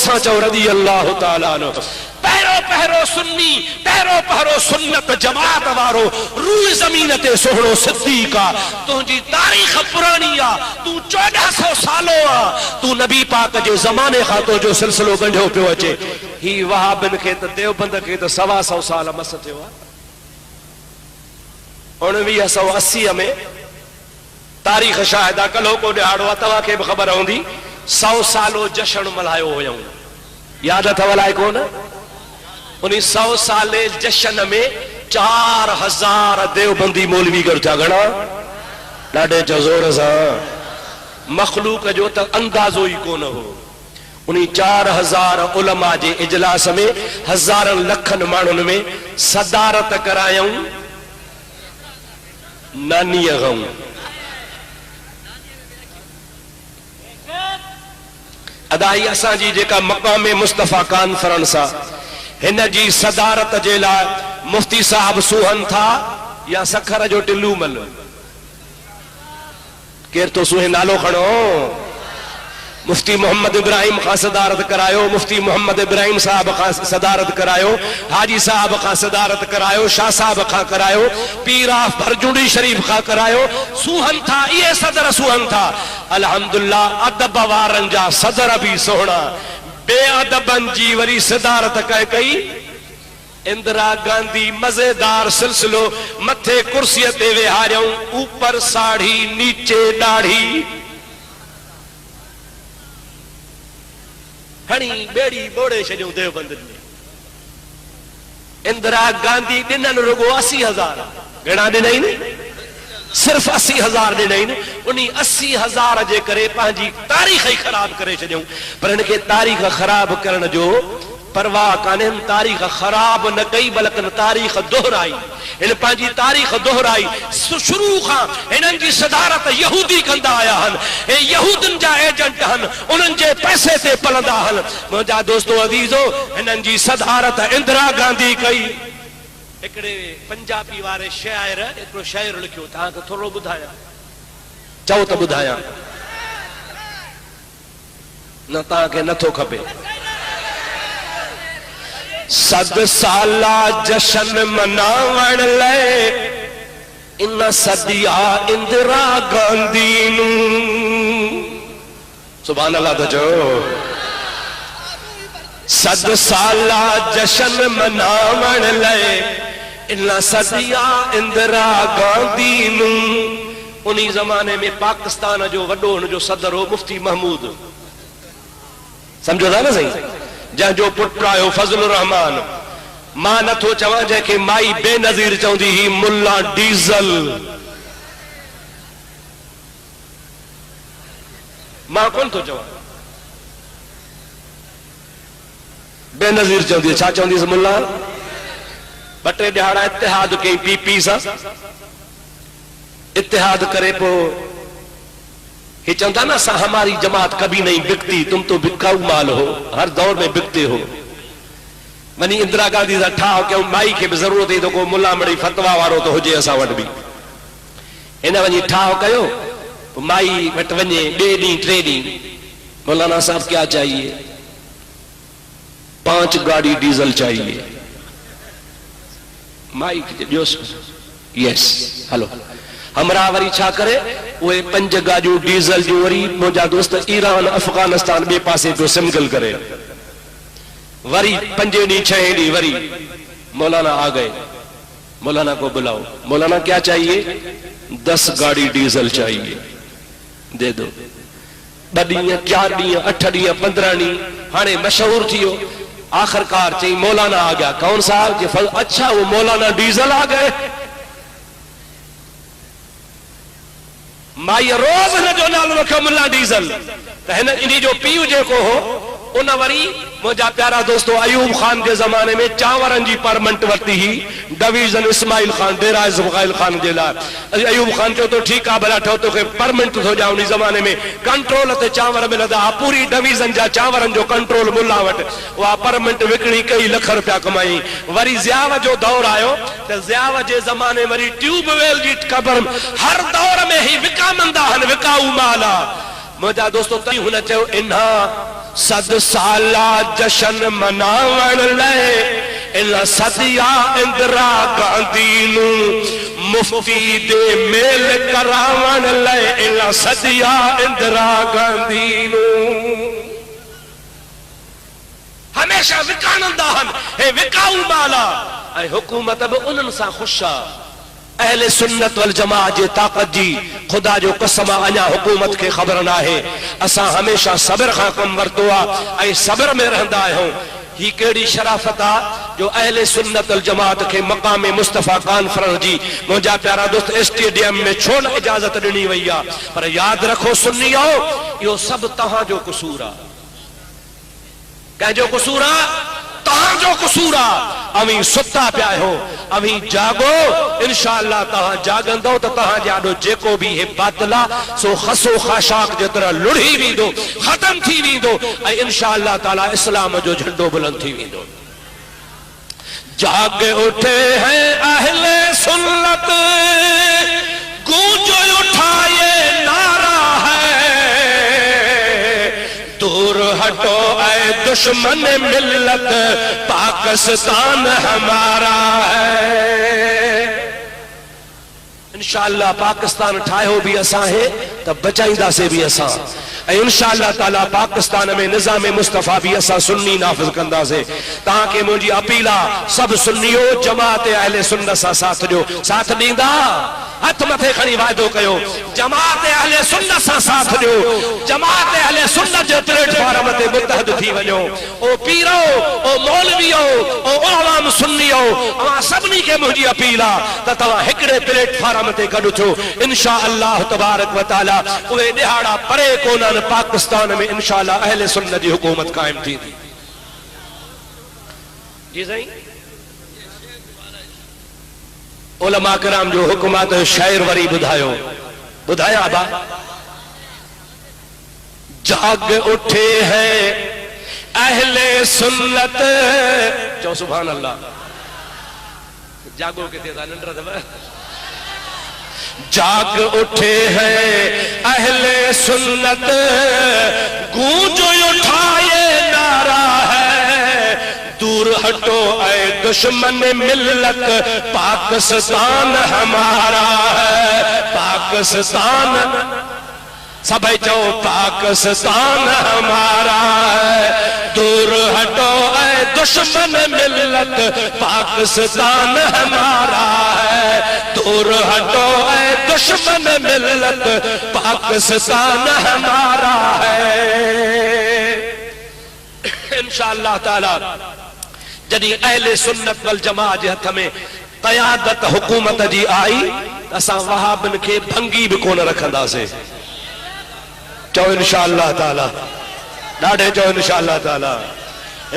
असां चओ रज़ी अल्लाह ताला अन्हु। पहिरो पहिरो सुन्नी, पहिरो पहिरो सुन्नत जमात वारो रूह ज़मीन ते सोहणो सिद्दीक़ आ। तुंहिंजी तारीख़ पुरानी आ, तू 1400 सालो आ, तू नबी पाक जे ज़माने खां तो जो सिलसिलो गंढियो पियो अचे। ही वहाबिन खे त देवबंद खे त 125 साल मस थियो आ। 1980 में तारीख़ शाहिद आहे, कल्हो को ॾिहाड़ो आहे, तव्हांखे बि ख़बर हूंदी। 100 सालो जश्न मल्हायो हुयऊं, याद अथव अलाए कोन? उन 100 साले जश्न में 4000 देवबंदी मौलवी गॾु थिया। घणा? ॾाढे ज़ोर सां। मखलूक जो त अंदाज़ो ई कोन हो। उन 4000 उलमा जे इजलास में हज़ारनि लखनि माण्हुनि में सदारत करायऊं नानीअ गऊं। अदाई असांजी जेका मक़ाम मुस्तफ़ा कॉन्फ्रेंस आहे, हिन जी सदारत जे लाइ मुफ्ती साहब सुहन था या सखर जो टिल्लू मल? केर तो सुहे नालो खणो। मुफ्ती मोहम्मद इब्राहिम खां सदारत करायो, मुफ्ती मोहम्मद इब्राहिम साहब खां सदारत करायो, हाजी साहब खां सदारत करायो, शाह साहब खां करायो, पीर आफ भरजूड़ी शरीफ खां करायो। सुहन था, ये सदर सुहन था। अल्हम्दुलिल्लाह अदब वारन जा सदर भी सोहना, बेअदबन जी वरी सदारत कई इंदिरा गांधी। मजेदार सिलसिलो, मथे कुर्सी ते वेहारियऊं, ऊपर साड़ी नीचे दाढ़ी, हणी बेड़ी बोड़े छॾियूं देवबंदनि में। इंदिरा गांधी ॾिननि रुगो 80,000। घणा ॾिनई? सिर्फ 80,000 ॾिनई। उन 80,000 जे करे पंहिंजी तारीख़ ई ख़राब करे छॾियऊं। पर हिनखे तारीख़ ख़राब करण जो परवाह कान्हे। तारीख़ ख़राब न कई, बल्कि तारीख़ दोहराई। हिन पंहिंजी तारीख़ दोहराई। शुरू खां हिननि जी सदारत यहूदी कंदा आया आहिनि। हे यहूदनि जा एजेंट आहिनि, उन्हनि जे पैसे ते पलंदा आहिनि। मुंहिंजा दोस्तो अज़ीज़ो, हिननि जी सदारत इंदिरा गांधी कई। हिकिड़े पंजाबी वारे शाइर हिकिड़ो शाइर लिखियो, तव्हांखे थोरो ॿुधायां? चओ त ॿुधायां, न तव्हांखे नथो खपे। 100 साला जश्न मनावण लाइ इन सदिया इंदिरा गांधी नूं। सुभान अल्लाह त चओ। 100 साला जश्न मनावण लाइ इन सदिया इंदिरा गांधी नूं। उन ज़माने में पाकिस्तान जो वॾो हुनजो सदर हो मुफ्ती महमूद, सम्झो था न सही, जंहिंजो पुटु आयो फज़लुर रहमान। मां नथो चवां जंहिंखे माई बेनज़ीर चवंदी ही मुल्ला डीज़ल। मां कोन थो चवां, बेनज़ीर चवंदी। छा चवंदी मुल्ला? 2-3 ॾिहाड़ा इतिहाद कई पीपी सां, इतिहाद करे पोइ ये चंदा ना सा हमारी जमात कभी नहीं बिकती, तुम तो बिकाऊ माल हो, हर दौर में बिकते हो। वनी इंदिरा गांधी सा ठाव क्यों माई के भी जरूरत है तो को मुल्ला मड़ी फतवा वारो तो हुजे असा वट भी। इन वनी ठाव कयो, माई वट वने 2 ॾींहं 3 ॾींहं। मौलाना साहब क्या चाहिए? 5 गाड़ी डीजल चाहिए। माई यस हलो। हमरा वरी छा करे, उहे 5 गाड़ियों डीजल जो वरी मुंहिंजा दोस्त ईरान अफगानिस्तान बे पासे जो सिमगल करे। वरी 5 ॾींहं 6 ॾींहं वरी मौलाना आ गए। मौलाना को बुलाओ। मौलाना क्या चाहिए? 10 गाड़ी डीजल चाहिए, दे दो। 2 ॾींहं 4 ॾींहं 8 ॾींहं 15 ॾींहं हाणे मशहूर थियो। आखिरकार चई मौलाना आ गया। कौन साहब? अच्छा वो मौलाना डीजल आ गए। माई रोज हिन जो नालो रखियो मुल्ला डीजल। त हिन इन जो पीउ जेको हो उन वरी मुंहिंजा प्यारा दोस्तो अयूब खान के जमाने में चांवरनि जी परमंट वरिती ही डिवीजन इस्माइल खान डेरा ज़ुग़ैल खान जे लाइ। अयूब खान चयो तो ठीकु आहे भला ठो तोखे परमंट थो ॾियां। उन ज़माने में कंट्रोल ते चांवर मिलंदा हुआ, पूरी डिवीजन जा चांवरनि जो कंट्रोल मुल्ला वटि। उहा परमंट विकिणी कई, लख रुपया कमाई। वरी ज़ियाव जो दौर आयो त ज़ियाव जे ज़माने वरी ट्यूबवेल जी ख़बर हर दौर में ही विकामंदा आहिनि, विकाऊ माल आहे। मुंहिंजा दोस्तो तई हुन चयो इन्हा सद साला जशन मनावण ले इन सदिया इंदिरा गांधी नू मुफ्ती दे मेल करावण ले इन सदिया इंदिरा गांधी नू हमेशा विकानंदा हन हे विकाऊ माला ऐ हुकूमत बि उन्हनि सां ख़ुशि आहे। अहले सुन्नत वल जमात जे ताकत जी खुदा जो कसम अञा हुकूमत के खबर ना है। असां हमेशा सब्र खां कम वरतो आहे ऐं सब्र में रहंदा आहियूं। ही केड़ी शराफत आ जो अहले सुन्नत वल जमात के मकाम मुस्तफा कॉन्फ्रेंस जी मुंहिंजा प्यारा दोस्त स्टेडियम में छो न इजाजत ॾिनी वई आहे। पर याद रखो सुन्नियो इहो सभु तव्हांजो कसूर आहे। कंहिंजो कसूर आहे? तव्हांजो कसूर आहे। अवी सुता पिया हो अवी जागो इंशाअल्लाह तव्हां जागंदो त तव्हां जाडो जेको भी हे बातिल आहे सो खसो खाशाक जे तरह लुढ़ी वेंदो खत्म थी वेंदो ऐं इंशाअल्लाह ताला इस्लाम जो झंडो बुलंद थी वेंदो। जाग उठे हैं अहले सुन्नत गूंज उठाए नारा है दूर हटो ऐ दुश्मन मिल्लत पाकिस्तान हमारा है। इंशाअल्लाह पाकिस्तान ठाहियो भी असां है त बचाईंदासीं भी असां ऐं इंशाअल्लाह ताला पाकिस्तान में निज़ाम मुस्तफा भी असां सुन्नी नाफ़िज़ कंदासीं। तव्हांखे मुंहिंजी अपील आहे सभु सुन्नियो जमात अहले सुन्नत सां साथ ॾियो। साथ ॾींदा? हथ मथे खणी वाइदो कयो जमात अहले सुन्नत सां साथ ॾियो। जमात अहले सुन्नत जे प्लेटफॉर्म ते मुतहद थी वञो। ओ पीरो ओ मौलवियो ओ आवाम सुन्नियो अवां सभिनी खे मुंहिंजी अपील आहे त तव्हां हिकिड़े प्लेटफॉर्म ते गॾु थियो। इंशाअल्लाह तबारक व तआला उहे ॾिहाड़ा परे कोन्हनि। पाकिस्तान में इंशाअल्लाह अहले सुन्नत जी हुकूमत कायम थी। जी साईं उलमा किराम जो हुकूमत शायर वरी बुधायो बुधाया बा जाग उठे हैं अहले सुन्नत चो सुभान अल्लाह। जागो किथे था नंढरा दबा जाग उठे हैं अहले सुन्नत गूंज उठाए नारा है दूर हटो ऐ दुश्मन मिल्लत पाकिस्तान हमारा है। पाकिस्तान सभी चो पाकिस्तान हमारा है। दूर हटो ऐ दुश्मन मिल्लत पाकिस्तान हमारा है। दूर हटो ऐ दुश्मन मिल्लत पाकिस्तान हमारा है। इंशाअल्लाह ताला जॾहिं अहले सुन्नत वल जमात जे हथ में क़यादत हुकूमत जी आई असां वहाबन के भंगी भी कोन रखंदासीं। चो इंशाअल्लाह ताला ॾाढे चो इंशाअल्लाह ताला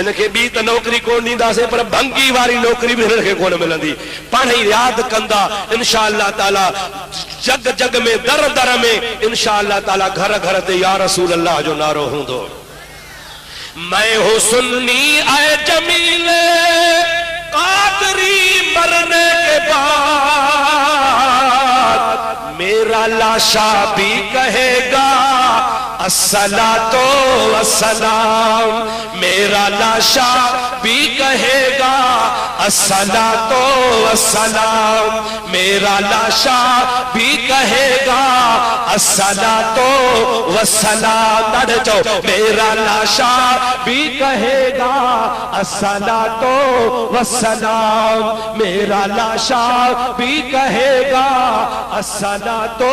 इनके बी त नौकरी कोन ॾींदासीं पर भंगी वारी नौकरी भी हिनखे कोन मिलंदी। पाण ई यादि कंदा इंशाअल्लाह ताला जग जग में दर दर में इंशाअल्लाह ताला घर घर ते या रसूल अल्लाह जो नारो हूंदो। मैं हूँ सुन्नी ऐ जमीले कादरी मरने के बाद मेरा लाशा भी कहेगा अस्सलातो वस्सलाम। मेरा लाशा भी कहेगा अस्सलातो वस्सलाम। मेरा लाशा भी कहेगा अस्सलातो वस्सलाम। मेरा लाशा भी कहेगा अस्सलातो वस्सलाम। मेरा लाशा भी कहेगा अस्सलातो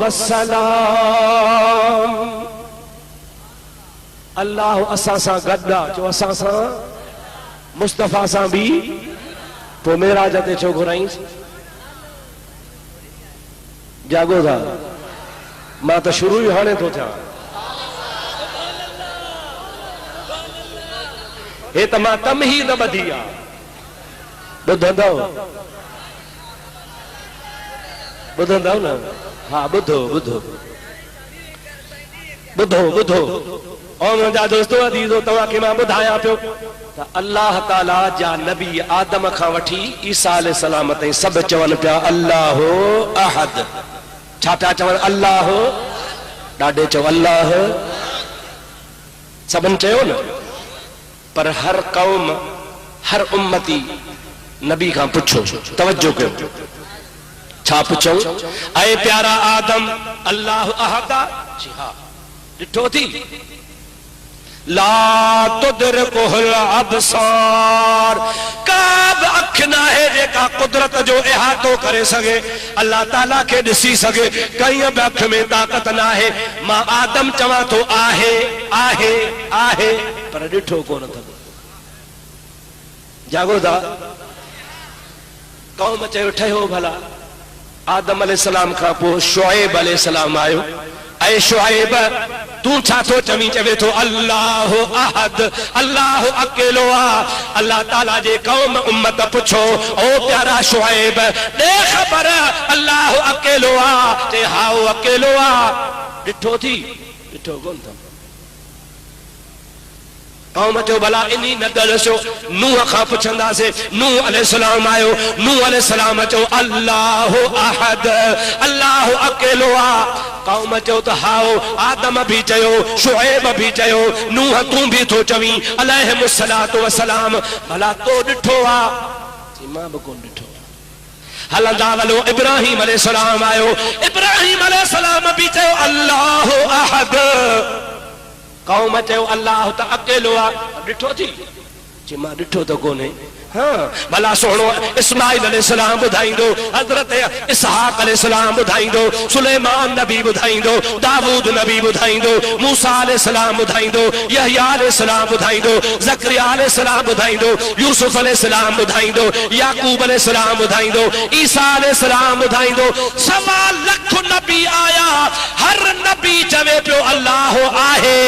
वस्सलाम। अल्लाह असां सां गड्डा जो असां सां मुस्तफा सां भी तो मेरा जते छो घुराई जागो था मां तो शुरू ही हाणे तो थिया हे त मां तमहीद ॿधी आ ॿुधंदव ॿुधंदव न हा ॿुधो ॿुधो ॿुधो ॿुधो और मुंहिंजा दोस्तो अदीज़ो तव्हांखे मां ॿुधायां पियो त अल्लाह ताला जा नबी आदम खां वठी ईसा अलैहिस्सलाम ताईं सभु चवनि पिया अल्लाह अहद। छा पिया चवनि? अल्लाह ॾाढे चओ अल्लाह सबन चयो न, पर हर कौम हर उम्मती नबी का पुछो, तवज्जो कयो, छा पुछो? ऐ प्यारा आदम अल्लाह अहदा, जी हाँ ॾिठो थी, ला तुदरिकुहुल अबसार, का बि अख न आहे जेका कुदरत जो इहातो करे सघे, अल्लाह ताला खे ॾिसी सघे, कंहिं बि अख में ताक़त न आहे। मां आदम चवां थो आहे आहे आहे, पर ॾिठो कोन अथव। जागो था, कौम चयो ठहियो भला। आदम अलैहिस्सलाम खां पोइ शुएब अलैहिस्सलाम आयो। ऐ शुएब तू छा थो चवीं? चवे थो अल्लाह अहद, अल्लाह अकेलो आ। अल्लाह ताला जे कौम उम्मत पुछो, ओ प्यारा शुएब दे ख़बर अल्लाह अकेलो आ? ते हाउ अकेलो आ। ॾिठो थी, ॾिठो कोन था। कौम चयो भला इन्ही न दसो। नूह खां पुछंदासीं, नूह अलैहिस्सलाम आयो। नूह अलैहिस्सलाम चयो अल्लाह अहद, अल्लाह अकेलो आ। कौम चयो त हाओ, आदम भी चयो, शुएब भी चयो, नूह तू भी थो चवीं अलैहिस्सलातु वस्सलाम। भला तो ॾिठो आ? मां बि कोन ॾिठो। हलंदा वलो इब्राहिम अलैहिस्सलाम आयो। इब्राहिम अलैहिस्सलाम भी चयो अल्लाह अहद। कौम चयो अल्लाह त अकेलो आ। ॾिठो थी? जी मां ॾिठो त कोन्हे। हाँ भला सोहणो इस्माइल अलैहिस्सलाम ॿुधाईंदो, हज़रत इसहाक अलैहिस्सलाम ॿुधाईंदो, सुलेमान नबी ॿुधाईंदो, दाऊद नबी ॿुधाईंदो, मूसा अलैहिस्सलाम ॿुधाईंदो, यहया अलैहिस्सलाम ॿुधाईंदो, ज़करिया अलैहिस्सलाम ॿुधाईंदो, यूसुफ अलैहिस्सलाम ॿुधाईंदो, याकूब अलैहिस्सलाम ॿुधाईंदो, ईसा अलैहिस्सलाम ॿुधाईंदो। 1.25 लख नबी आया, हर नबी चवे पियो अल्लाह आहे,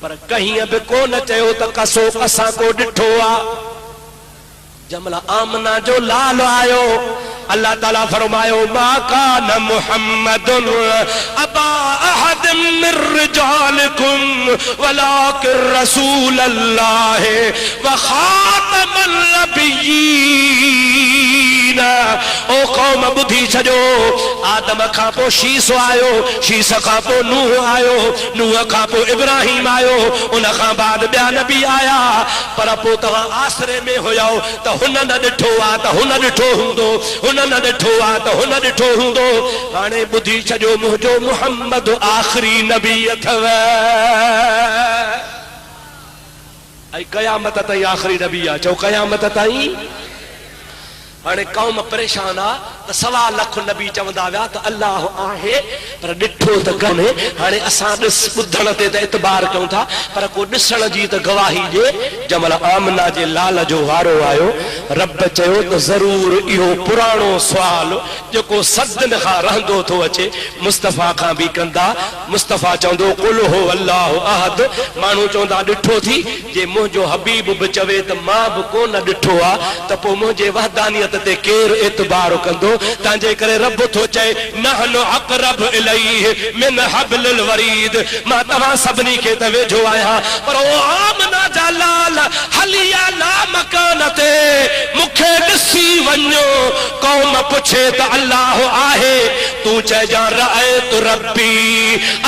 पर कहीं बि कोन चयो त कसो असां को ॾिठो आ। जमला आमना जो लाल आयो, अल्लाह ताला फरमायो मा कान मुहम्मदुन अबा अहद मिन रिजालिकुम वलाकिन रसूलल्लाह व खातमुन नबिय्यीन। ओ कौम ॿुधी छॾो, आदम खां पोइ शीस आयो, शीस खां पोइ नूह आयो, नूह खां पोइ इब्राहिम आयो, उन खां बाद ॿिया नबी आया। पर पोइ तव्हां आसरे में हुयो त हुन न ॾिठो आ त हुन ॾिठो हूंदो, हुन न ॾिठो आ त हुन ॾिठो हूंदो। हाणे ॿुधी छॾियो, मुंहिंजो मुहम्मद आख़िरी नबी अथव, ऐं क़यामत ताईं आख़िरी नबी आ। चओ क़यामत ताईं। हाणे कौम परेशान आ त 1.25 लख नबी चवंदा विया त अल्लाह आहे, पर ॾिठो त कोन्हे। हाणे असां ॿुधण ते त एतबार कयूं था, पर को ॾिसण जी त गवाही ॾिए। जमल आमना जे लाल जो वारो आयो, रब चयो त ज़रूर इहो पुराणो सुवाल जेको सदन खां रहंदो थो अचे, मुस्तफ़ा खां बि कंदा। मुस्तफ़ा चवंदो कुल हो अल्लाह अहद। माण्हू चवंदा ॾिठो थी? जे मुंहिंजो हबीब बि चवे त मां बि कोन ॾिठो आ, त पोइ मुंहिंजे वहदानियत ते केर एतबार कंदो? तंहिंजे करे रब थो चए नहनु अक़रब इलैहि मिन हब्लिल वरीद। मां तव्हां सभिनी खे त वेझो आहियां, पर ओ आमना जा लाल हलिया ला मकान ते मूंखे ॾिसी वञो। कौम पुछे त अल्लाह आहे, तू चइजां रअयतु रब्बी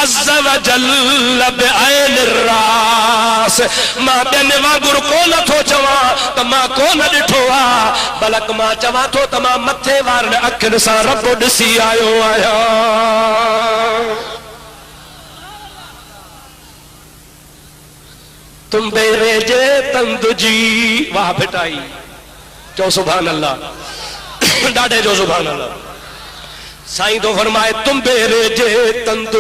अज़्ज़ व जल्ल बिअैन रास। मां ॿियनि वांगुरु कोन थो चवां त मां कोन ॾिठो आ, बल्कि मां चवां थो त मां मथे वारनि अखियुनि सां रब ॾिसी आयो आहियां। तुम बेरे जे तंद जी, वाह भिटाई। चओ सुभान अल्लाह, ॾाढे जो सुभान अल्लाह। साईं तो फरमाए तुम बेरे जे तंद